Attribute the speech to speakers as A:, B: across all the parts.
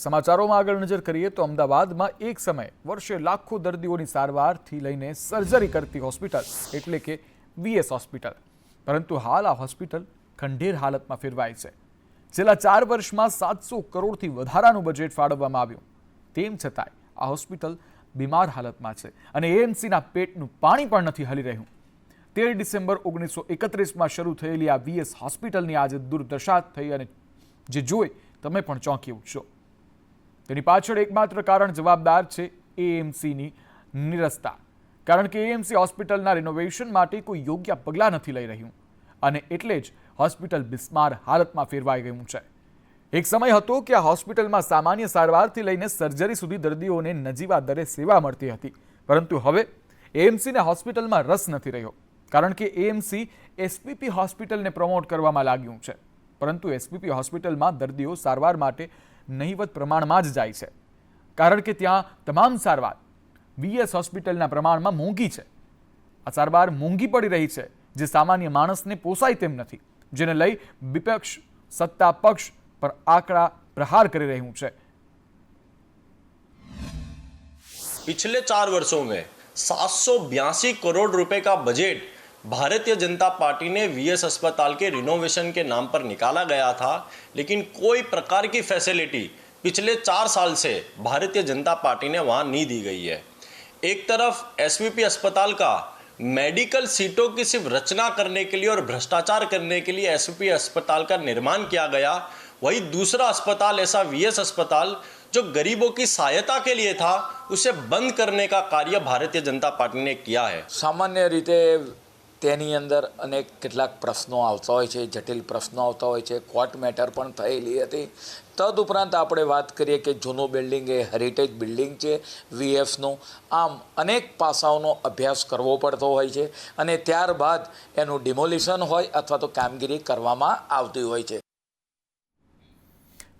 A: સમાચારોમાં આગળ નજર કરીએ તો અમદાવાદમાં એક સમયે વર્ષે લાખો દર્દીઓની સારવારથી લઈને સર્જરી કરતી હોસ્પિટલ એટલે કે વીએસ હોસ્પિટલ, પરંતુ હાલ આ હોસ્પિટલ ખંડેર હાલતમાં ફેરવાઈ છે. છેલ્લા 4 વર્ષમાં 700 કરોડથી વધારાનું બજેટ ફાળવવામાં આવ્યું. તેમ છતાંય આ હોસ્પિટલ બીમાર હાલતમાં છે અને એએમસીના પેટનું પાણી પણ નથી હલી રહ્યું. 13 ડિસેમ્બર 1931માં શરૂ થયેલી આ વીએસ હોસ્પિટલની આજે દુર્દશા થઈ અને જે જોઈ તમે પણ ચોંકી ઉઠશો. તેની પાછળ એકમાત્ર કારણ જવાબદાર છે એએમસીની નિરસતા. કારણ કે એએમસી હોસ્પિટલના રિનોવેશન માટે કોઈ યોગ્ય પગલાં નથી લઈ રહ્યું અને એટલે જ હોસ્પિટલ બિસ્માર હાલતમાં ફેરવાઈ ગયું છે. એક સમય હતો કે આ હોસ્પિટલમાં સામાન્ય સારવારથી લઈને સર્જરી સુધી દર્દીઓને નજીવા દરે સેવા મળતી હતી, પરંતુ હવે એએમસીને હોસ્પિટલમાં રસ નથી રહ્યો. કારણ કે એએમસી એસપીપી હોસ્પિટલને પ્રમોટ કરવામાં લાગ્યું છે, પરંતુ એસપીપી હોસ્પિટલમાં દર્દીઓ સારવાર માટે નહિવત પ્રમાણમાં જ જાય છે. કારણ કે ત્યાં તમામ સારવાર વીએસ હોસ્પિટલના પ્રમાણમાં મોંઘી છે. આ સારવાર મોંઘી પડી રહી છે, જે સામાન્ય માણસને પોસાય તેમ નથી, જેને લઈ વિપક્ષ સત્તા પક્ષ પર આકરા પ્રહાર કરી રહ્યું છે.
B: पिछले 4 वर्षों में 782 करोड़ रुपए का बजट भारतीय जनता पार्टी ने वीएस अस्पताल के रिनोवेशन के नाम पर निकाला गया था, लेकिन कोई प्रकार की फैसिलिटी पिछले 4 साल से भारतीय जनता पार्टी ने वहाँ नहीं दी गई है. एक तरफ एसवीपी अस्पताल का मेडिकल सीटों की सिर्फ रचना करने के लिए और भ्रष्टाचार करने के लिए एसवीपी अस्पताल का निर्माण किया गया, वही दूसरा अस्पताल ऐसा वीएस अस्पताल जो गरीबों की सहायता के लिए था, उसे बंद करने का कार्य भारतीय जनता पार्टी ने किया है.
C: सामान्य रीते તેની અંદર અનેક કેટલાક પ્રશ્નો આવતા હોય છે, જટિલ પ્રશ્નો આવતા હોય છે, કોર્ટ મેટર પણ થયેલી હતી. તદુપરાંત આપણે વાત કરીએ કે જૂનું બિલ્ડિંગ એ હેરિટેજ બિલ્ડિંગ છે વીએફનું. આમ અનેક પાસાઓનો અભ્યાસ કરવો પડતો હોય છે અને ત્યારબાદ એનું ડિમોલિશન હોય અથવા તો કામગીરી કરવામાં આવતી હોય છે.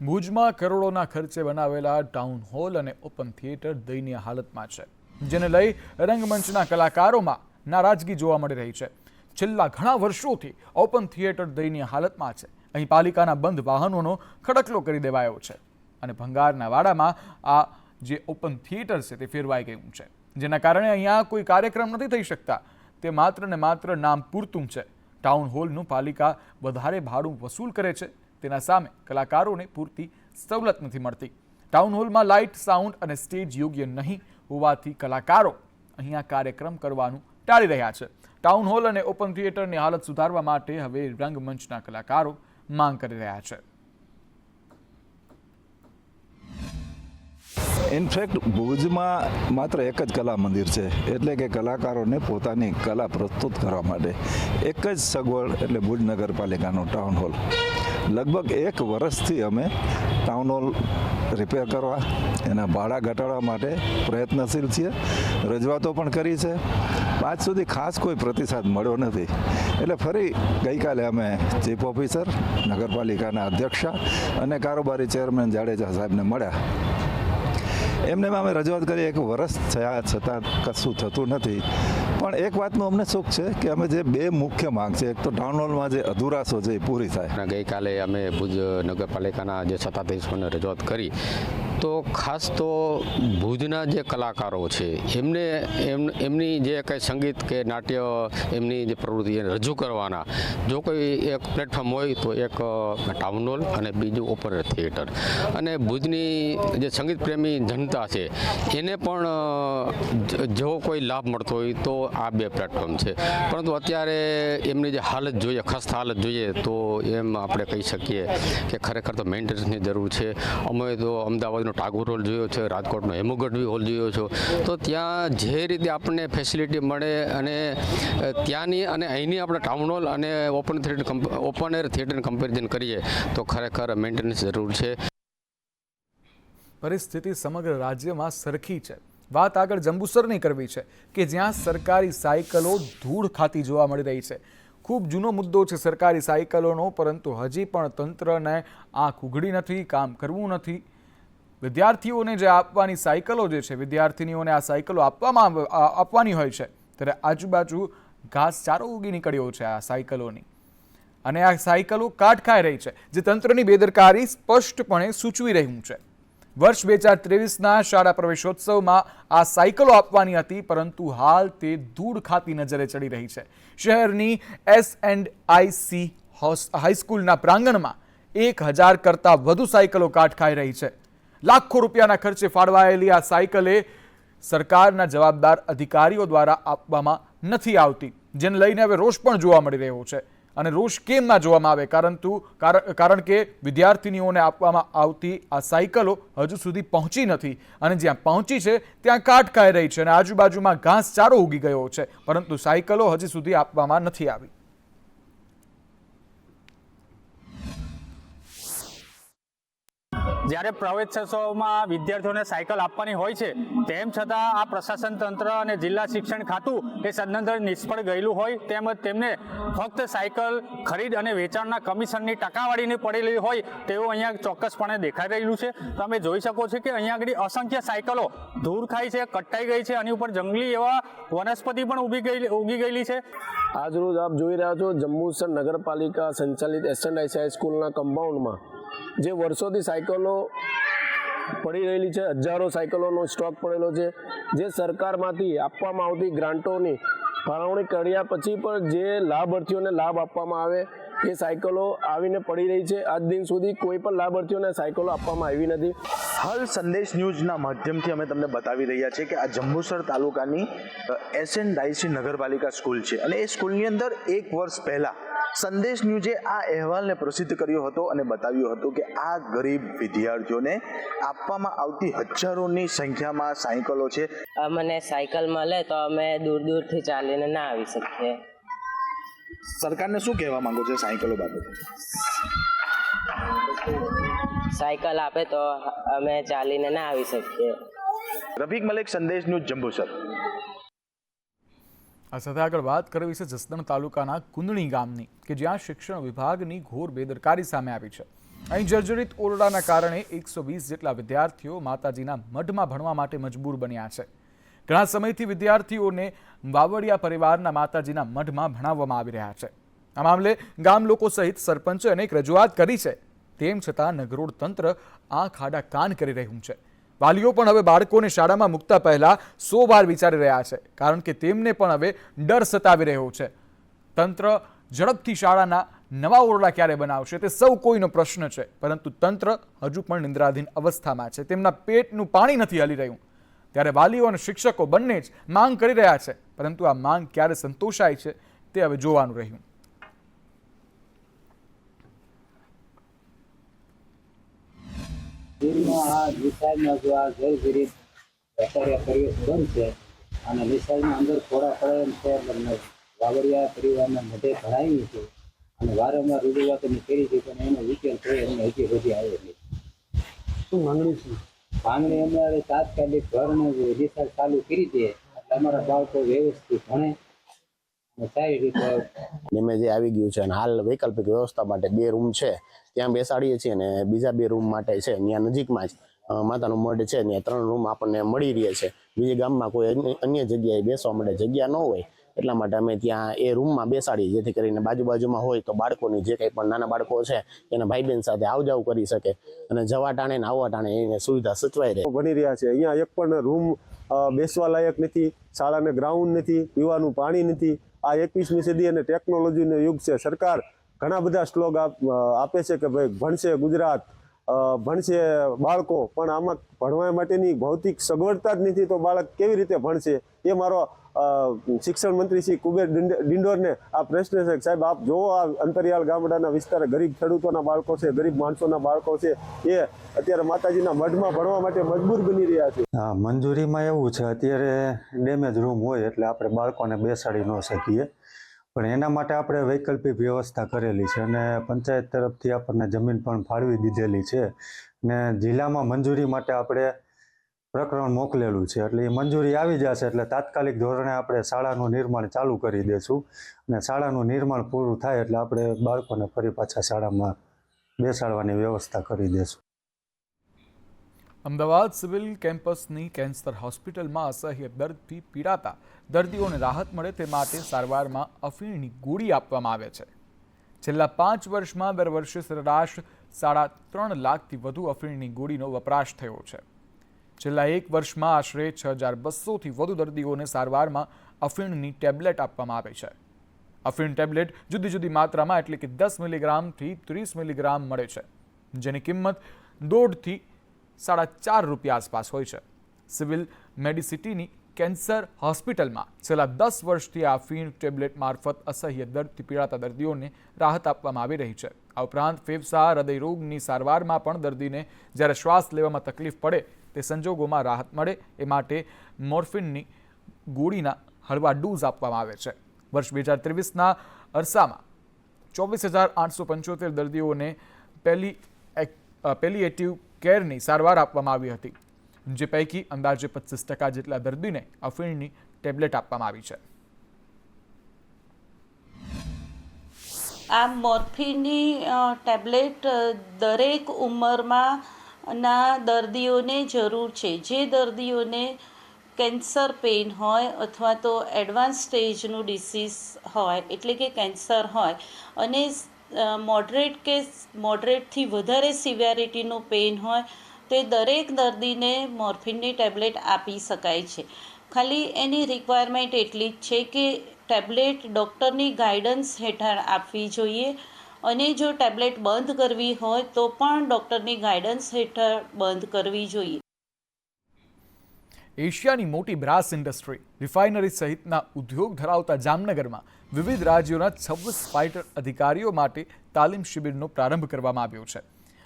A: ભુજમાં કરોડોના ખર્ચે બનાવેલા ટાઉન હોલ અને ઓપન થિયેટર દયનીય હાલતમાં છે, જેને લઈ રંગમંચના કલાકારોમાં નારાજગી જોવા મળી રહી છે. છેલ્લા ઘણા વર્ષોથી ઓપન થિયેટર દયનીય હાલતમાં છે. અહીં પાલિકાના બંધ વાહનોનો ખડકલો કરી દેવાયો છે અને ભંગારના વાડામાં આ જે ઓપન થિયેટર છે તે ફેરવાઈ ગયું છે, જેના કારણે અહીંયા કોઈ કાર્યક્રમ નથી થઈ શકતા. તે માત્ર ને માત્ર નામ પૂરતું છે. ટાઉન હોલનું પાલિકા વધારે ભાડું વસૂલ કરે છે, તેના સામે કલાકારોને પૂરતી સવલત નથી મળતી. ટાઉન હોલમાં લાઇટ, સાઉન્ડ અને સ્ટેજ યોગ્ય નહીં હોવાથી કલાકારો અહીંયા કાર્યક્રમ કરવાનું ટાળી રહ્યા છે. ટાઉન હોલ અને ઓપન થિયેટરની હાલત સુધારવા માટે હવે રંગમંચના કલાકારો માંગ કરી રહ્યા છે.
D: ઇનફેક્ટ ભુજમાં માત્ર એક જ કલા મંદિર છે, એટલે કે કલાકારોને પોતાની કલા પ્રસ્તુત કરવા માટે એક જ સગવડ એટલે ભુજ નગરપાલિકાનો ટાઉન હોલ. લગભગ 1 વર્ષથી અમે ટાઉન હોલ રિપેર કરવા, એના ભાડા ઘટાડવા માટે પ્રયત્નશીલ છીએ. રજૂઆતો પણ કરી છે, આજ સુધી ખાસ કોઈ પ્રતિસાદ મળ્યો નથી. એટલે ફરી ગઈકાલે અમે ચીફ ઓફિસર, નગરપાલિકાના અધ્યક્ષા અને કારોબારી ચેરમેન જાડેજા સાહેબને મળ્યા. એમને અમે રજૂઆત કરી, 1 વર્ષ થયા છતાં કશું થતું નથી. પણ એક વાતનું અમને સુખ છે કે અમે જે 2 મુખ્ય માંગ છે, એક તો ટાઉન હોલમાં જે અધૂરાશો છે એ પૂરી થાય.
E: ગઈકાલે અમે ભુજ નગરપાલિકાના જે સત્તાધીશોને રજૂઆત કરી, તો ખાસ તો ભુજના જે કલાકારો છે એમની જે કંઈ સંગીત કે નાટ્ય એમની જે પ્રવૃત્તિ રજૂ કરવાના જો કોઈ એક પ્લેટફોર્મ હોય તો એક ટાઉન હોલ અને બીજું ઓપન થિયેટર. અને ભુજની જે સંગીત પ્રેમી જનતા છે એને પણ જો કોઈ લાભ મળતો હોય તો આ 2 પ્લેટફોર્મ છે. પરંતુ અત્યારે એમની જે હાલત જોઈએ, ખસ્તા હાલત જોઈએ, તો એમ આપણે કહી શકીએ કે ખરેખર તો મેન્ટેનન્સની જરૂર છે. અમે તો અમદાવાદ ટાગોર હોલ જોયો છે, રાજકોટનો હેમુગઢવી હોલ જોયો છો, તો ત્યાં જે રીતે આપણને ફેસિલિટી મળે અને ત્યાંની અને અહીંની આપણે ટાઉન હોલ અને ઓપન એર થિયેટરની કમ્પેરિઝન કરીએ તો ખરેખર મેન્ટેનન્સ જરૂર છે.
A: પરિસ્થિતિ સમગ્ર રાજ્યમાં સરખી છે. વાત આગળ જંબુસરની કરવી છે કે જ્યાં સરકારી સાયકલો ધૂળ ખાતી જોવા મળી રહી છે. ખૂબ જૂનો મુદ્દો છે સરકારી સાયકલોનો, પરંતુ હજી પણ તંત્રને આંખ ઉઘડી નથી, કામ કરવું નથી. વિદ્યાર્થીઓને જે આપવાની સાયકલો જે છે, વિદ્યાર્થીનીઓને આ સાયકલો આપવાની હોય છે, ત્યારે આજુબાજુ ઘાસચારો ઉગી નીકળ્યો છે આ સાયકલોની અને આ સાયકલો કાટ ખાઈ રહી છે, જે તંત્રની બેદરકારી સ્પષ્ટપણે સૂચવી રહ્યું છે. વર્ષ 2023ના શાળા પ્રવેશોત્સવમાં આ સાયકલો આપવાની હતી, પરંતુ હાલ તે ધૂળ ખાતી નજરે ચડી રહી છે. શહેરની S&IC હાઈસ્કૂલના પ્રાંગણમાં 1000 કરતાં વધુ સાયકલો કાટ ખાઈ રહી છે. લાખો રૂપિયાના ખર્ચે ફાળવાયેલી આ સાયકલે સરકારના જવાબદાર અધિકારીઓ દ્વારા આપવામાં નથી આવતી, જેને લઈને હવે રોષ પણ જોવા મળી રહ્યો છે. અને રોષ કેમ ના જોવામાં આવે? કારણ કે વિદ્યાર્થીનીઓને આપવામાં આવતી આ સાયકલો હજુ સુધી પહોંચી નથી, અને જ્યાં પહોંચી છે ત્યાં કાટ ખાઈ રહી છે અને આજુબાજુમાં ઘાસચારો ઉગી ગયો છે, પરંતુ સાયકલો હજી સુધી આપવામાં નથી આવી.
F: જ્યારે પ્રવેશોત્સવમાં વિદ્યાર્થીઓને સાયકલ આપવાની હોય છે, તેમ છતાં આ પ્રશાસન તંત્ર અને જિલ્લા શિક્ષણ ખાતું એ સદંતર નિષ્ફળ ગયેલું હોય, તેમજ તેમને ફક્ત સાયકલ ખરીદ અને વેચાણના કમિશનની ટકાવારીની પડેલી હોય તેવું અહીંયા ચોક્કસપણે દેખાઈ રહેલું છે. તમે જોઈ શકો છો કે અહીંયા આગળ અસંખ્ય સાયકલો ધૂળ ખાઈ છે, કટાઈ ગઈ છે, આની ઉપર જંગલી એવા વનસ્પતિ પણ ઉગી ગયેલી છે.
G: આજરોજ આપ જોઈ રહ્યા છો જંબુસર નગરપાલિકા સંચાલિત S&IC હાઈસ્કૂલના કમ્પાઉન્ડમાં જે વર્ષોથી સાયકલો પડી રહેલી છે, હજારો સાયકલોનો સ્ટોક પડેલો છે. જે સરકારમાંથી આપવામાં આવતી ગ્રાન્ટોની ફાળવણી કર્યા પછી પણ જે લાભાર્થીઓને લાભ આપવામાં આવે એ સાયકલો આવીને પડી રહી છે. આજ દિન સુધી કોઈ પણ લાભાર્થીઓને સાયકલો આપવામાં આવી નથી.
H: હાલ સંદેશ ન્યૂઝના માધ્યમથી અમે તમને બતાવી રહ્યા છીએ કે આ જંબુસર તાલુકાની S&IC નગરપાલિકા સ્કૂલ છે, અને એ સ્કૂલની અંદર 1 વર્ષ પહેલાં સંદેશ ન્યૂઝે આ અહેવાલને પ્રસિદ્ધ કર્યો હતો અને બતાવ્યું હતું કે આ ગરીબ વિદ્યાર્થીઓને આપવામાં આવતી હજારોની સંખ્યામાં સાયકલો છે.
I: મને સાયકલ મળે તો અમે દૂર દૂરથી ચાલીને ના આવી શકીએ.
H: સરકારને શું કહેવા માંગો છો સાયકલો બાબતે?
I: સાયકલ આપે તો અમે ચાલીને ના આવી શકીએ.
H: રફીક મલેક, સંદેશ ન્યૂઝ, જંબુસર.
A: આ સાથે આગળ વાત કરવી છે જસદણ તાલુકાના કુંદણી ગામની, કે જ્યાં શિક્ષણ વિભાગની ઘોર બેદરકારી સામે આવી છે. અહીં જર્જરિત ઓરડાના કારણે 120 જેટલા વિદ્યાર્થીઓ માતાજીના મઢમાં ભણવા માટે મજબૂર બન્યા છે. ઘણા સમયથી વિદ્યાર્થીઓને વાવડિયા પરિવારના માતાજીના મઢમાં ભણાવવામાં આવી રહ્યા છે. આ મામલે ગામ લોકો સહિત સરપંચે અનેક રજૂઆત કરી છે, તેમ છતાં નગરોડ તંત્ર આંખ આડા કાન કરી રહ્યું છે. વાલીઓ પણ હવે બાળકોને શાળામાં મૂકતા પહેલા 100 વાર વિચારી રહ્યા છે, કારણ કે તેમને પણ હવે ડર સતાવી રહ્યો છે. તંત્ર ઝડપથી શાળાના નવા ઓરડા ક્યારે બનાવશે તે સૌ કોઈનો પ્રશ્ન છે, પરંતુ તંત્ર હજુ પણ નિંદ્રાધીન અવસ્થામાં છે. તેમના પેટનું પાણી નથી હલી રહ્યું. ત્યારે વાલીઓ અને શિક્ષકો બંને જ માંગ કરી રહ્યા છે, પરંતુ આ માંગ ક્યારે સંતોષાય છે તે હવે જોવાનું રહ્યું.
J: આ નિશાળમાં જો આ જર્જરિત અત્યારે પરિવેશ બંધ છે અને નિશાળની અંદર થોડા પડે છે, વાવડિયા પરિવારના મધે ભણાવી છે અને વારંવાર રજૂઆતોની કરી છે, પણ એનો ઉકેલ થઈ એમને હજી સુધી આવ્યો નથી. શું માંગણી છે? માંગણી અમારે તાત્કાલિક ઘરને નિશાળ ચાલુ કરી દે એટલે અમારા બાળકો વ્યવસ્થિત ભણે અને સારી રીતે
K: એમ જે આવી ગયું છે. અને હાલ વૈકલ્પિક વ્યવસ્થા માટે 2 રૂમ છે, ત્યાં બેસાડીએ છીએ, અને બીજા 2 રૂમ માટે છે ત્યાં નજીકમાં જ માતાનું મઢ છે, ત્યાં 3 રૂમ આપણને મળી રહે છે. બીજા ગામમાં કોઈ અન્ય જગ્યાએ બેસવા માટે જગ્યા ન હોય, એટલા માટે અમે ત્યાં એ રૂમમાં બેસાડીએ, જેથી કરીને બાજુમાં હોય તો બાળકોની જે કંઈ પણ નાના બાળકો છે એના ભાઈ બહેન સાથે આવજાવ કરી શકે અને જવા ટાણે ને આવવા ટાણે એને સુવિધા સચવાઈ રહે.
G: બની રહ્યા છે અહીંયા એક પણ રૂમ બેસવા લાયક નથી, શાળાને ગ્રાઉન્ડ નથી, પીવાનું પાણી નથી. આ 21મી સદી અને ટેકનોલોજીનો યુગ છે. સરકાર ઘણા બધા સ્લોગ આપે છે કે ભાઈ ભણશે ગુજરાત, ભણશે બાળકો, પણ આમાં ભણવા માટેની ભૌતિક સગવડતા જ નથી તો બાળક કેવી રીતે ભણશે? એ મારો શિક્ષણ મંત્રી શ્રી કુબેર ડિંડોરને આ પ્રશ્ન છે. સાહેબ, આપ જોવો આ અંતરિયાળ ગામડાના વિસ્તાર, ગરીબ ખેડૂતોના બાળકો છે, ગરીબ માણસોના બાળકો છે, એ અત્યારે માતાજીના મઢમાં ભણવા માટે મજબૂર બની રહ્યા છે.
L: હા, મંજૂરીમાં એવું છે અત્યારે ડેમેજ રૂમ હોય એટલે આપણે બાળકોને બેસાડી ન શકીએ, પણ એના માટે આપણે વૈકલ્પિક વ્યવસ્થા કરેલી છે અને પંચાયત તરફથી આપણને જમીન પણ ફાળવી દીધેલી છે ને જિલ્લામાં મંજૂરી માટે આપણે પ્રકરણ મોકલેલું છે. એટલે એ મંજૂરી આવી જશે એટલે તાત્કાલિક ધોરણે આપણે શાળાનું નિર્માણ ચાલુ કરી દઈશું અને શાળાનું નિર્માણ પૂરું થાય એટલે આપણે બાળકોને ફરી પાછા શાળામાં બેસાડવાની વ્યવસ્થા કરી દઈશું.
A: અમદાવાદ સિવિલ કેમ્પસની કેન્સર હોસ્પિટલમાં અસહ્ય દર્દથી પીડાતા દર્દીઓને રાહત મળે તે માટે સારવારમાં અફીણની ગોળી આપવામાં આવે છે. છેલ્લા 5 વર્ષમાં દર વર્ષે સરેરાશ 3.5 લાખથી વધુ અફીણની ગોળીનો વપરાશ થયો છે. છેલ્લા 1 વર્ષમાં આશરે 6,200થી વધુ દર્દીઓને સારવારમાં અફીણની ટેબ્લેટ આપવામાં આવે છે. અફીણ ટેબ્લેટ જુદી જુદી માત્રામાં એટલે કે 10 મિલીગ્રામથી 30 મિલીગ્રામ મળે છે, જેની કિંમત 1.5 થી ₹4.5 આસપાસ હોય છે. સિવિલ મેડિસિટીની કેન્સર હોસ્પિટલમાં છેલ્લા 10 વર્ષથી આ અફીણ ટેબ્લેટ મારફત અસહ્ય દર્દથી પીડાતા દર્દીઓને રાહત આપવામાં આવી રહી છે. આ ઉપરાંત ફેફસા હૃદય રોગની સારવારમાં પણ દર્દીને જ્યારે શ્વાસ લેવામાં તકલીફ પડે તે સંજોગોમાં રાહત મળે એ માટે મોર્ફિનની ગોળીના હળવા ડોઝ આપવામાં આવે છે. વર્ષ 2023ના અરસામાં 24,875 દર્દીઓને પેલિએટિવ કેરની સારવાર આપવામાં આવી હતી, જે પૈકી અંદાજે 25% જેટલા દર્દીને અફીણની ટેબ્લેટ આપવામાં આવી છે.
M: આ મોર્ફિનની ટેબ્લેટ દરેક ઉંમરમાં ના દર્દીઓને જરૂર છે. જે દર્દીઓને કેન્સર પેઇન હોય અથવા તો એડવાન્સ સ્ટેજનું ડિસીઝ હોય એટલે કે કેન્સર હોય અને મોડરેટથી વધારે સિવિયરિટીનું પેઇન હોય તે દરેક દર્દીને મોર્ફિનની ટેબ્લેટ આપી શકાય છે. ખાલી એની રિક્વાયરમેન્ટ એટલી જ છે કે ટેબ્લેટ ડૉક્ટરની ગાઈડન્સ હેઠળ આપવી જોઈએ અને જો ટેબ્લેટ બંધ કરવી હોય તો પણ ડૉક્ટરની ગાઈડન્સ હેઠળ બંધ કરવી જોઈએ.
A: એશિયાની મોટી બ્રાસ ઇન્ડસ્ટ્રી, રિફાઇનરી સહિતના ઉદ્યોગ ધરાવતા જામનગરમાં વિવિધ રાજ્યોના 26 ફાઇટર અધિકારીઓ માટે તાલીમ શિબિરનો પ્રારંભ કરવામાં આવ્યો છે.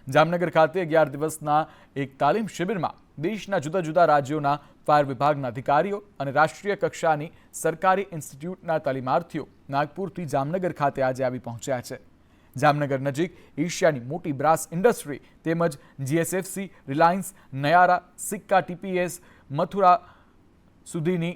A: જામનગર ખાતે 11 દિવસના એક તાલીમ શિબિરમાં દેશના જુદા જુદા રાજ્યોના ફાયર વિભાગના અધિકારીઓ અને રાષ્ટ્રીય કક્ષાની સરકારી ઇન્સ્ટિટ્યૂટના તાલીમાર્થીઓ નાગપુરથી જામનગર ખાતે આજે આવી પહોંચ્યા છે. જામનગર નજીક એશિયાની મોટી બ્રાસ ઇન્ડસ્ટ્રી તેમજ GSFC, રિલાયન્સ, નયારા, સિક્કા TPS, મથુરા સુધીની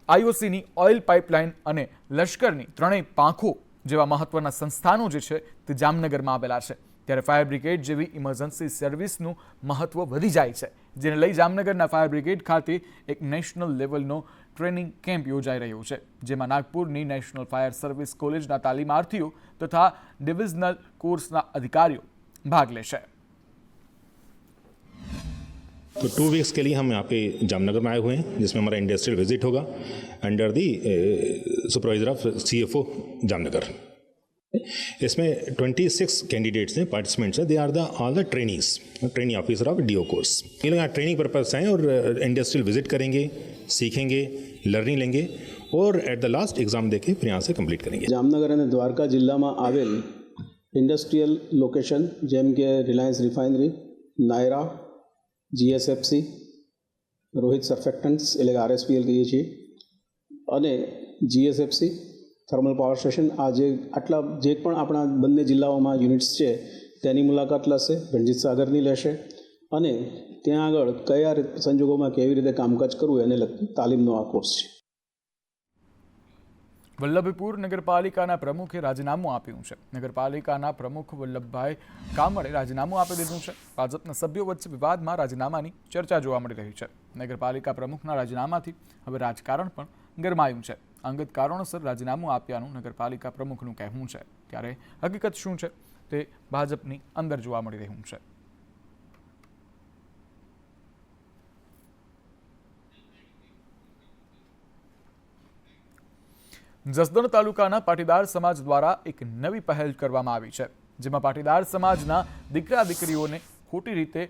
A: IOCની ઓઇલ પાઇપલાઇન અને લશ્કરની 3 પાંખો જેવા મહત્વના સંસ્થાનો જે છે તે જામનગરમાં આવેલા છે. ત્યારે ફાયર બ્રિગેડ જેવી ઇમરજન્સી સર્વિસનું મહત્વ વધી જાય છે, જેને લઈ જામનગરના ફાયર બ્રિગેડ ખાતે એક નેશનલ લેવલનો ટ્રેનિંગ કેમ્પ યોજાઈ રહ્યો છે, જેમાં નાગપુરની નેશનલ ફાયર સર્વિસ કોલેજના તાલીમાર્થીઓ તથા ડિવિઝનલ કોર્સના અધિકારીઓ ભાગ લેશે.
N: तो 2 वीक्स के लिए हम यहाँ पे जामनगर में आए हुए हैं, जिसमें हमारा इंडस्ट्रियल विजिट होगा under the supervisor of CFO Jamnagar. इसमें 26 कैंडिडेट्स हैं, पार्टिसिपेंट्स हैं. They are all the training officer of DO course. ये लोग यहाँ ट्रेनिंग पर्पज से आए और इंडस्ट्रियल विजिट करेंगे, सीखेंगे, लर्निंग लेंगे और एट द लास्ट एग्जाम देके फिर यहाँ से कंप्लीट करेंगे.
O: जामनगर અને દ્વારકા જિલ્લામાં આવેલ ઇન્ડસ્ટ્રીયલ લોકેશન જેમ કે Reliance refinery, Naira, GSFC, Rohit surfactants એટલે કે RSPL કહીએ છીએ, અને GSFC થર્મલ પાવર સ્ટેશન, આ જે પણ આપણા બંને જિલ્લાઓમાં યુનિટ્સ છે તેની મુલાકાત લેશે, રણજીત સાગરની લેશે અને ત્યાં આગળ કયા સંજોગોમાં કેવી રીતે કામકાજ કરવું એને લગતી તાલીમનો આ કોર્સ છે.
A: વલ્લભીપુર નગરપાલિકાના પ્રમુખે રાજીનામું આપ્યું છે. નગરપાલિકાના પ્રમુખ વલ્લભભાઈ કામળે રાજીનામું આપી દીધું છે. ભાજપના સભ્યો વચ્ચે વિવાદમાં રાજીનામાની ચર્ચા જોવા મળી રહી છે. નગરપાલિકા પ્રમુખના રાજીનામાથી હવે રાજકારણ પણ ગરમાયું છે. અંગત કારણોસર રાજીનામું આપ્યાનું નગરપાલિકા પ્રમુખનું કહેવું છે. ત્યારે હકીકત શું છે તે ભાજપની અંદર જોવા મળી રહ્યું છે. જસદણ તાલુકાના પાટીદાર સમાજ દ્વારા એક નવી પહેલ કરવામાં આવી છે, જેમાં પાટીદાર સમાજના દીકરા દીકરીઓને ખોટી રીતે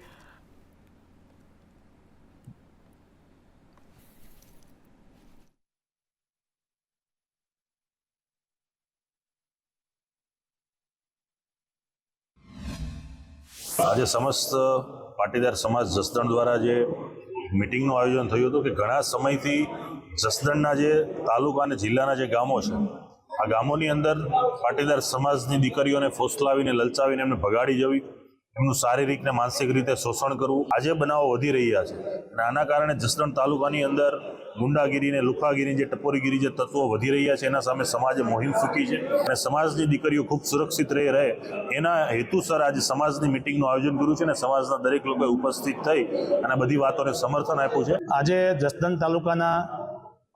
P: આજે સમસ્ત પાટીદાર સમાજ જસદણ દ્વારા જે મીટિંગનું આયોજન થયું હતું કે ઘણા સમયથી જસદણના જે તાલુકા અને જિલ્લાના જે ગામો છે, આ ગામોની અંદર પાટીદાર સમાજની દીકરીઓને ફોસલાવીને લલચાવીને એમને ભગાડી જવી, એમનું શારીરિક ને માનસિક રીતે શોષણ કરવું, આજે બનાવો વધી રહ્યા છે. અને આના કારણે જસદણ તાલુકાની અંદર ગુંડાગીરી ને લુખાગીરી, જે ટપોરીગીરી જે તત્વો વધી રહ્યા છે, એના સામે સમાજે મોહિમ ફૂંકી છે અને સમાજની દીકરીઓ ખૂબ સુરક્ષિત રહે એના હેતુસર આજે સમાજની મિટિંગનું આયોજન કર્યું છે અને સમાજના દરેક લોકોએ ઉપસ્થિત થઈ અને બધી વાતોને સમર્થન આપ્યું છે.
Q: આજે જસદણ તાલુકાના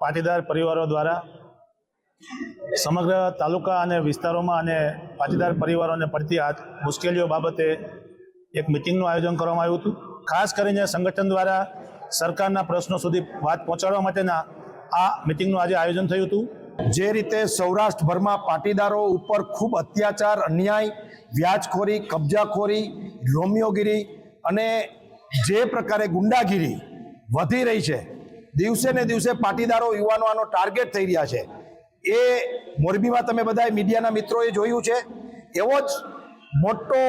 Q: પાટીદાર પરિવારો દ્વારા સમગ્ર તાલુકા અને વિસ્તારોમાં અને પાટીદાર પરિવારોને પડતી મુશ્કેલીઓ બાબતે એક મિટિંગનું આયોજન કરવામાં આવ્યું હતું. ખાસ કરીને સંગઠન દ્વારા સરકારના પ્રશ્નો સુધી વાત પહોંચાડવા માટેના આ મિટિંગનું આજે આયોજન થયું હતું.
R: જે રીતે સૌરાષ્ટ્રભરમાં પાટીદારો ઉપર ખૂબ અત્યાચાર, અન્યાય, વ્યાજખોરી, કબજાખોરી, રોમિયોગીરી અને જે પ્રકારે ગુંડાગીરી વધી રહી છે, દિવસે ને દિવસે પાટીદારો યુવાનો આનો ટાર્ગેટ થઈ રહ્યા છે, એ મોરબીમાં તમે બધા મીડિયાના મિત્રોએ જોયું છે. એવો જ મોટો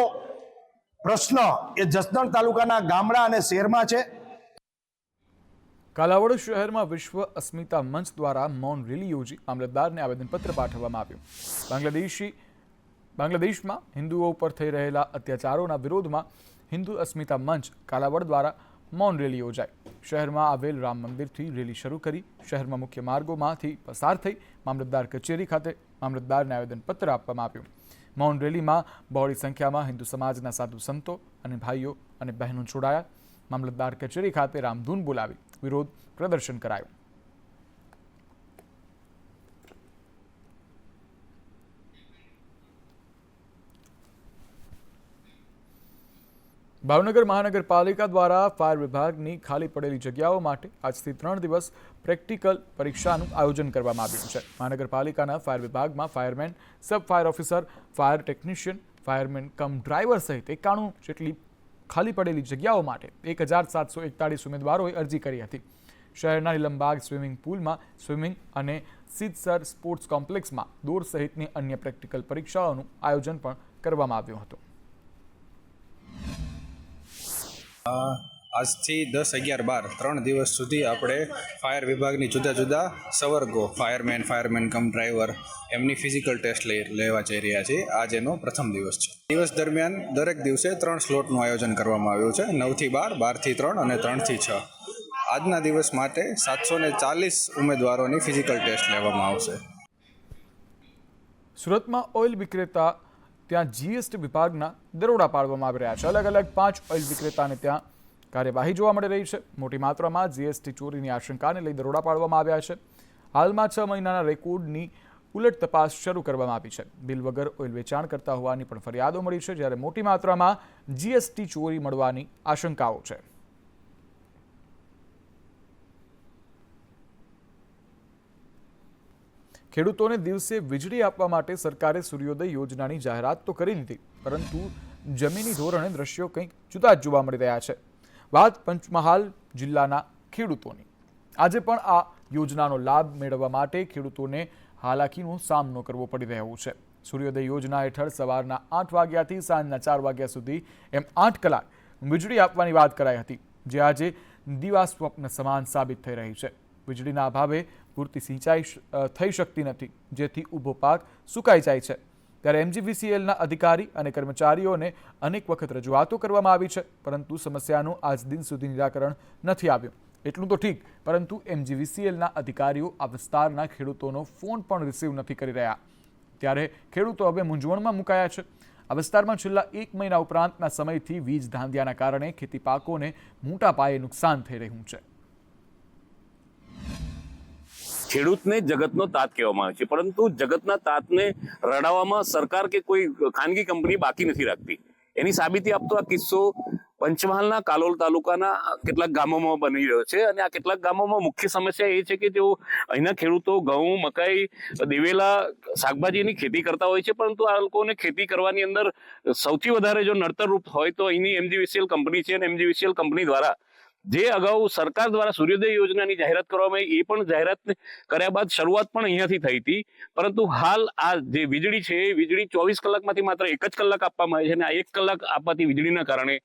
R: પ્રશ્ન એ જસદણ તાલુકાના ગામડા અને શહેરમાં છે.
A: કાલાવડ શહેરમાં વિશ્વ અસ્મિતા મંચ દ્વારા મૌન રેલી યોજી મામલતદારને આવેદનપત્ર પાઠવવામાં આવ્યું. બાંગ્લાદેશમાં હિન્દુઓ ઉપર થઈ રહેલા અત્યાચારોના વિરોધમાં હિન્દુ અસ્મિતા મંચ કાલાવડ દ્વારા મૌન રેલી યોજાઈ. શહેરમાં આવેલ રામ મંદિરથી રેલી શરૂ કરી શહેરમાં મુખ્ય માર્ગોમાંથી પસાર થઈ મામલતદાર કચેરી ખાતે મામલતદારને આવેદનપત્ર આપવામાં આવ્યું. મૌન રેલીમાં બહોળી સંખ્યામાં હિન્દુ સમાજના સાધુ સંતો અને ભાઈઓ અને બહેનો જોડાયા. મામલતદાર કચેરી ખાતે રામધૂન બોલાવી વિરોધ પ્રદર્શન કરાયું. ભાવનગર મહાનગરપાલિકા દ્વારા ફાયર વિભાગની ખાલી પડેલી જગ્યાઓ માટે આજથી 3 દિવસ પ્રેક્ટિકલ પરીક્ષાનું આયોજન કરવામાં આવ્યું છે. મહાનગરપાલિકાના ફાયર વિભાગમાં fireman, sub fire officer, fire technician, fireman cum driver સહિત 91 જેટલી ખાલી પડેલી જગ્યાઓ માટે 1741 ઉમેદવારોએ અરજી કરી હતી. શહેરના નીલમબાગ સ્વિમિંગ પુલમાં સ્વિમિંગ અને સીદસર સ્પોર્ટ્સ કોમ્પ્લેક્સમાં દોડ સહિતની અન્ય પ્રેક્ટિકલ પરીક્ષાઓનું આયોજન પણ કરવામાં આવ્યું હતું.
S: આજથી 10, 11, 12 3 દિવસ સુધી આપણે ફાયર વિભાગની જુદા જુદા સંવર્ગો ફાયરમેન કમ ડ્રાઈવર એમની ફિઝિકલ ટેસ્ટ લેવા જઈ રહ્યા છીએ. આજ એનો પ્રથમ દિવસ છે. દિવસ દરમિયાન દરેક દિવસે 3 સ્લોટનું આયોજન કરવામાં આવ્યું છે. 9 થી 12, 12 થી 3 અને 3 થી 6. આજના દિવસ માટે 740 ઉમેદવારોની ફિઝિકલ ટેસ્ટ લેવામાં આવશે.
A: સુરતમાં ઓઇલ વિક્રેતા ત્યાં જીએસટી વિભાગના દરોડા પાડવામાં આવી રહ્યા છે. અલગ અલગ 5 ઓઇલ વિક્રેતાને ત્યાં કાર્યવાહી જોવા મળી રહી છે. મોટી માત્રામાં જીએસટી ચોરીની આશંકાને લઈ દરોડા પાડવામાં આવ્યા છે. હાલમાં 6 મહિનાના રેકોર્ડની ઉલટ તપાસ શરૂ કરવામાં આવી છે. બિલ વગર ઓઇલ વેચાણ કરતા હોવાની પણ ફરિયાદો મળી છે, જ્યારે મોટી માત્રામાં જીએસટી ચોરી મળવાની આશંકાઓ છે. ખેડૂતોને દિવસે વીજળી આપવા માટે સરકારે સૂર્યોદય યોજનાની જાહેરાત તો કરી દીધી, પરંતુ જમીની ધોરણે દ્રશ્યો કંઈક જુદા જ જોવા મળી રહ્યા છે. વાત પંચમહાલ જિલ્લાના ખેડૂતોની. આજે પણ આ યોજનાનો લાભ મેળવવા માટે ખેડૂતોને હાલાકીનો સામનો કરવો પડી રહ્યો છે. સૂર્યોદય યોજના હેઠળ સવારના 8 વાગ્યાથી સાંજના 4 વાગ્યા સુધી એમ 8 કલાક વીજળી આપવાની વાત કરાઈ હતી, જે આજે દિવા સ્વપ્ન સમાન સાબિત થઈ રહી છે. વીજળીના અભાવે પૂરતી સિંચાઈ થઈ શકતી નથી, જેથી ઊભો પાક સુકાઈ જાય છે. ત્યારે એમજીવીસીએલના અધિકારી અને કર્મચારીઓને અનેક વખત રજૂઆતો કરવામાં આવી છે, પરંતુ સમસ્યાનું આજ દિન સુધી નિરાકરણ નથી આવ્યું. એટલું તો ઠીક, પરંતુ એમજીવીસીએલના અધિકારીઓ આ વિસ્તારના ખેડૂતોનો ફોન પણ રિસીવ નથી કરી રહ્યા. ત્યારે ખેડૂતો હવે મૂંઝવણમાં મુકાયા છે. આ વિસ્તારમાં છેલ્લા 1 મહિના ઉપરાંતના સમયથી વીજ ધાંધિયાના કારણે ખેતી પાકોને મોટા પાયે નુકસાન થઈ રહ્યું છે.
T: ખેડૂતને જગતનો તાત કહેવામાં આવે છે, પરંતુ જગતના તાતને રડાવવામાં સરકાર કે કોઈ ખાનગી કંપની બાકી નથી રાખતી. એની સાબિતી આપતો આ કિસ્સો પંચમહાલના કાલોલ તાલુકાના કેટલાક ગામોમાં બની રહ્યો છે. અને આ કેટલાક ગામોમાં મુખ્ય સમસ્યા એ છે કે તેઓ અહીંના ખેડૂતો ઘઉં, મકાઈ, દિવેલા, શાકભાજીની ખેતી કરતા હોય છે, પરંતુ આ લોકોને ખેતી કરવાની અંદર સૌથી વધારે જો નડતરરૂપ હોય તો અહીંની એમજીવીસીએલ કંપની છે. અને એમજીવીસીએલ કંપની દ્વારા જે અગાઉ સરકાર દ્વારા સૂર્યોદય યોજનાની જાહેરાત કરવામાં આવી, એ પણ જાહેરાત કર્યા બાદ શરૂઆત પણ અહીંયાથી થઈ હતી, પરંતુ હાલ આ જે વીજળી છે એ વીજળી 24 કલાકમાંથી માત્ર 1 જ કલાક આપવામાં આવે છે. અને આ 1 કલાક આપવાથી વીજળીના કારણે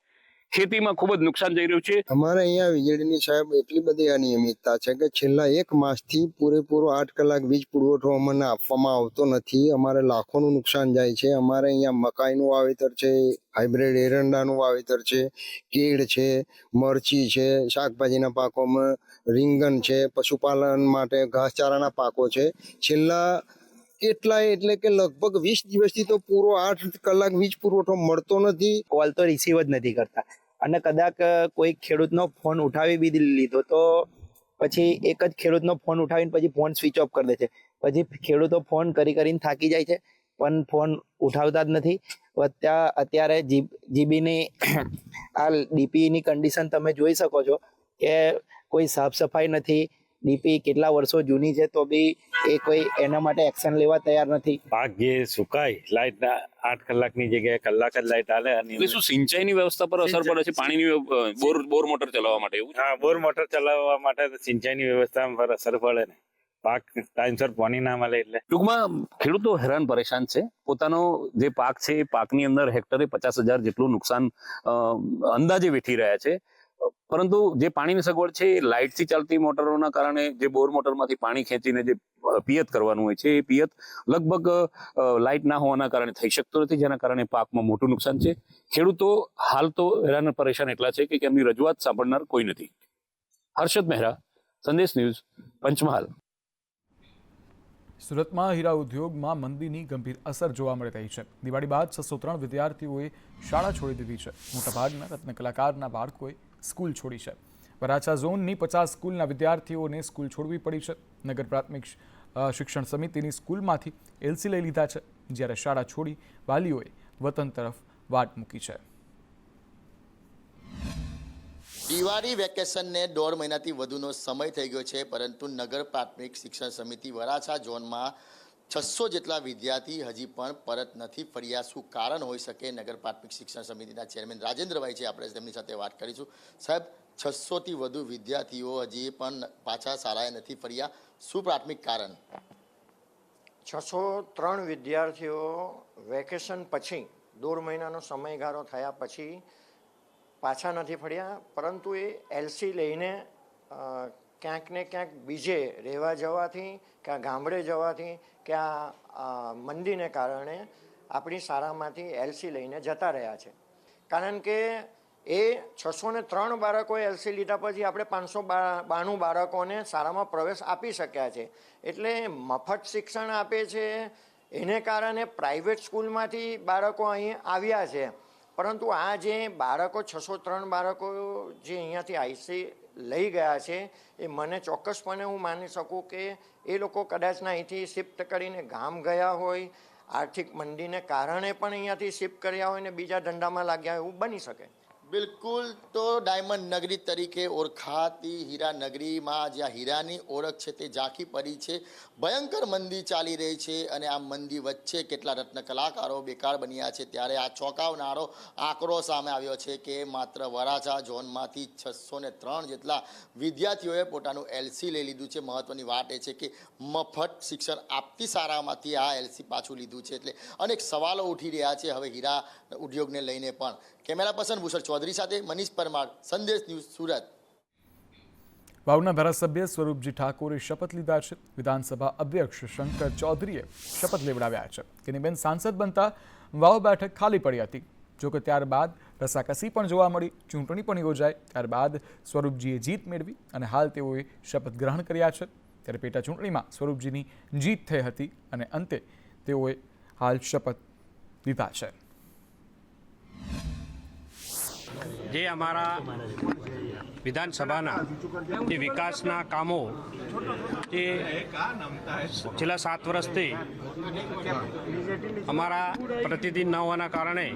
T: ખેતીમાં ખૂબ જ નુકસાન જઈ રહ્યું છે.
U: અમારે અહીંયા વીજળીની સાહેબ એટલી બધી અનિયમિતતા છે કે છેલ્લા 1 માસથી પૂરેપૂરો 8 કલાક વીજ પુરવઠો અમને આપવામાં આવતો નથી. અમારે લાખોનું નુકસાન જાય છે. અમારે અહીંયા મકાઈનું વાવેતર છે, હાઇબ્રિડ એરંડાનું વાવેતર છે, કેળ છે, મરચી છે, શાકભાજીના પાકોમાં રીંગણ છે, પશુપાલન માટે ઘાસચારાના પાકો છે. છેલ્લા એટલે કે લગભગ 20 દિવસથી તો પૂરો 8 કલાક વીજ પુરવઠો મળતો નથી.
V: કોલ તો રિસીવ જ નથી કરતા, અને કદાચ કોઈ ખેડૂતનો ફોન ઉઠાવી બી લીધો તો પછી એક જ ખેડૂતનો ફોન ઉઠાવીને પછી ફોન સ્વિચ ઓફ કરી દે છે. પછી ખેડૂતો ફોન કરીને થાકી જાય છે, પણ ફોન ઉઠાવતા જ નથી. અત્યારે જીબીની આ ડીપીની કન્ડિશન તમે જોઈ શકો છો કે કોઈ સાફ સફાઈ નથી. ડીપી કેટલા વર્ષો જૂની છે તો બી એ કોઈ એના માટે એક્શન લેવા તૈયાર નથી.
B: પાક જે સુકાય, લાઇટ 8 કલાકની જગ્યાએ કલાક જ લાઇટ આલે. અને
T: શું સિંચાઈની વ્યવસ્થા પર અસર પડે છે? પાણીની બોર મોટર ચલાવવા માટે એવું?
B: હા, બોર મોટર ચલાવવા માટે સિંચાઈની વ્યવસ્થા પર અસર પડે ને. પાક ટાઈમસર પાણી ના મળે એટલે
T: ટૂંકમાં ખેડૂતો હેરાન પરેશાન છે. પોતાનો જે પાક છે એ પાકની અંદર હેક્ટરે 50,000 જેટલું નુકસાન અંદાજે વેઠી રહ્યા છે. પરંતુ જે પાણીની સગવડ છે એ લાઇટથી ચાલતી મોટરોના કારણે જે બોર મોટરમાંથી પાણી ખેંચીને જે પિયત કરવાનું હોય છે એ પિયત લગભગ લાઇટ ના હોવાના કારણે થઈ શકતો નથી, જેના કારણે પાકમાં મોટું નુકસાન છે. ખેડૂતો હાલ તો હેરાન પરેશાન એટલા છે કે એમની રજૂઆત સાંભળનાર કોઈ નથી. હર્ષદ મહેરા, સંદેશ ન્યૂઝ, પંચમહાલ.
A: સુરતમાં હીરા ઉદ્યોગમાં મંદીની ગંભીર અસર જોવા મળી રહી છે. દિવાળી બાદ 603 વિદ્યાર્થીઓએ શાળા છોડી દીધી છે. મોટાભાગના રત્ન કલાકારના બાળકોએ સ્કૂલ છોડી છે. વરાછા ઝોનની 50 સ્કૂલના વિદ્યાર્થીઓને સ્કૂલ છોડવી પડી છે. નગર પ્રાથમિક શિક્ષણ સમિતિની સ્કૂલમાંથી એલસી લઈ લીધા છે, જ્યારે શાળા છોડી વાલીઓએ વતન તરફ વાટ મૂકી છે.
C: દિવાળી વેકેશનને 1.5 મહિનાથી વધુનો સમય થઈ ગયો છે, પરંતુ નગર પ્રાથમિક શિક્ષણ સમિતિ વરાછા ઝોનમાં 600 જેટલા વિદ્યાર્થી હજી પણ પરત નથી ફર્યા. શું કારણ હોઈ શકે? નગર પ્રાથમિક શિક્ષણ સમિતિના ચેરમેન રાજેન્દ્રભાઈ છે, આપણે તેમની સાથે વાત કરીશું. સાહેબ, 600થી વધુ વિદ્યાર્થીઓ હજી પણ પાછા શાળાએ નથી ફર્યા, શું પ્રાથમિક કારણ?
W: 603 વિદ્યાર્થીઓ વેકેશન પછી 1.5 મહિનાનો સમયગાળો થયા પછી પાછા નથી ફર્યા, પરંતુ એ એલસી લઈને ક્યાંક ને ક્યાંક બીજે રહેવા જવાથી, ક્યાં ગામડે જવાથી, ક્યાં મંદીને કારણે આપણી શાળામાંથી એલસી લઈને જતા રહ્યા છે. કારણ કે એ 603 બાળકોએ એલસી લીધા પછી આપણે 592 બાળકોને શાળામાં પ્રવેશ આપી શક્યા છે. એટલે મફત શિક્ષણ આપે છે, એને કારણે પ્રાઇવેટ સ્કૂલમાંથી બાળકો અહીં આવ્યા છે. પરંતુ આ જે બાળકો 603 બાળકો જે અહીંયાથી આઈસી લઈ ગયા છે, એ મને ચોક્કસપણે હું માની શકું કે એ લોકો કદાચના અહીંથી શિફ્ટ કરીને ગામ ગયા હોય, આર્થિક મંદીને કારણે પણ અહીંયાથી શિફ્ટ કર્યા હોય ને બીજા ધંધામાં લાગ્યા હોય, એવું બની શકે.
C: બિલકુલ. તો ડાયમંડ નગરી તરીકે ઓળખાતી હીરા નગરીમાં જ્યાં હીરાની ઓળખ છે તે ઝાંખી પડી છે. ભયંકર મંદી ચાલી રહી છે અને આ મંદી વચ્ચે કેટલા રત્ન કલાકારો બેકાર બન્યા છે. ત્યારે આ ચોંકાવનારો આંકડો સામે આવ્યો છે કે માત્ર વરાછા ઝોનમાંથી 603 જેટલા વિદ્યાર્થીઓએ પોતાનું એલસી લઈ લીધું છે. મહત્વની વાત એ છે કે મફત શિક્ષણ આપતી શાળામાંથી આ એલસી પાછું લીધું છે. એટલે અનેક સવાલો ઉઠી રહ્યા છે હવે હીરા ઉદ્યોગને લઈને પણ. કેમેરા પર્સન ભૂષણ ચૌધરી સાથે મનીષ પરમાર, સંદેશ ન્યૂઝ, સુરત.
A: વાવના ધારાસભ્ય સ્વરૂપજી ઠાકોરે શપથ લીધા છે. વિધાનસભા અધ્યક્ષ શંકર ચૌધરીએ શપથ લેવડાવ્યા છે. કેનીબેન સાંસદ બનતા વાવ બેઠક ખાલી પડી હતી. જોકે ત્યારબાદ રસાકસી પણ જોવા મળી. ચૂંટણી પણ યોજાઈ. ત્યારબાદ સ્વરૂપજીએ જીત મેળવી અને હાલ તેઓએ શપથ ગ્રહણ કર્યા છે. ત્યારે પેટા ચૂંટણીમાં સ્વરૂપજીની જીત થઈ હતી અને અંતે તેઓએ હાલ શપથ લીધા છે.
X: જે અમારા વિધાનસભાના જે વિકાસના કામો જે છેલ્લા 7 વર્ષથી અમારા પ્રતિદિન ન હોવાના કારણે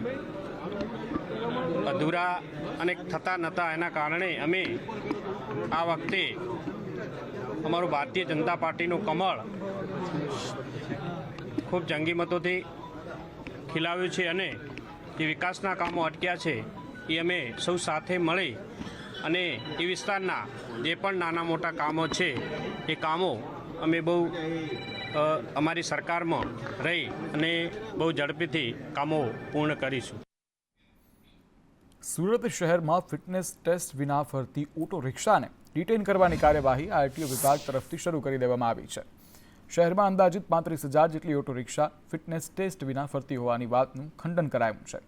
X: અધૂરા અને થતા નહોતા, એના કારણે અમે આ વખતે અમારું ભારતીય જનતા પાર્ટીનું કમળ ખૂબ જંગી મતોથી ખીલાવ્યું છે અને જે વિકાસના કામો અટક્યા છે એ અમે સૌ સાથે મળી અને એ વિસ્તારના જે પણ નાના મોટા કામો છે એ કામો અમે બહુ અમારી સરકારમાં રહી અને બહુ ઝડપીથી કામો પૂર્ણ કરીશું.
A: સુરત શહેરમાં ફિટનેસ ટેસ્ટ વિના ફરતી ઓટો રિક્ષાને ડિટેઇન કરવાની કાર્યવાહી આરટીઓ વિભાગ તરફથી શરૂ કરી દેવામાં આવી છે. શહેરમાં અંદાજિત 35,000 જેટલી ઓટો રિક્ષા ફિટનેસ ટેસ્ટ વિના ફરતી હોવાની વાતનું ખંડન કરાયું છે.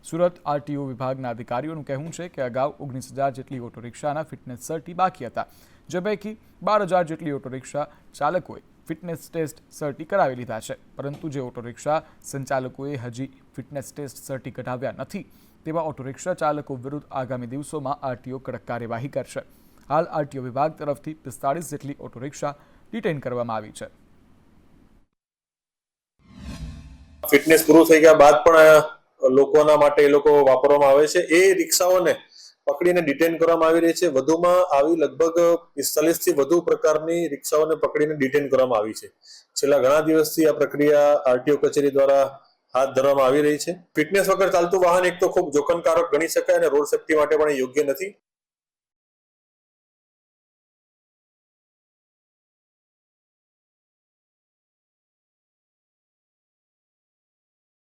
A: સુરત આરટીઓ વિભાગના અધિકારીઓનું કહેવું છે કે અગાઉ 19,000 જેટલી ઓટો રિક્ષાના ફિટનેસ સર્ટી બાકી હતા, જે પૈકી 12,000 જેટલી ઓટો રિક્ષા ચાલકોએ ફિટનેસ ટેસ્ટ સર્ટી કરાવી લીધા છે. પરંતુ જે ઓટો રિક્ષા સંચાલકોએ હજી ફિટનેસ ટેસ્ટ સર્ટી કઢાવ્યા નથી તેવા ઓટો રિક્ષા ચાલકો વિરુદ્ધ આગામી દિવસોમાં આરટીઓ કડક કાર્યવાહી કરશે. હાલ આરટીઓ વિભાગ તરફથી 45 જેટલી ઓટો રિક્ષા ડિટેઇન કરવામાં આવી છે.
D: ફિટનેસ પૂરું થઈ ગયા બાદ પણ લોકોના માટે એ લોકો વાપરવામાં આવે છે. એ રિક્ષાઓને પકડીને ડિટેન કરવામાં આવી રહી છે. વધુમાં આવી લગભગ 45 થી વધુ પ્રકારની રિક્ષાઓને પકડીને ડિટેન કરવામાં આવી છે. છેલ્લા ઘણા દિવસથી આ પ્રક્રિયા આરટીઓ કચેરી દ્વારા હાથ ધરવામાં આવી રહી છે. ફિટનેસ વગર ચાલતું વાહન એક તો ખૂબ જોખમકારક ગણી શકાય અને રોડ સેફટી માટે પણ યોગ્ય નથી.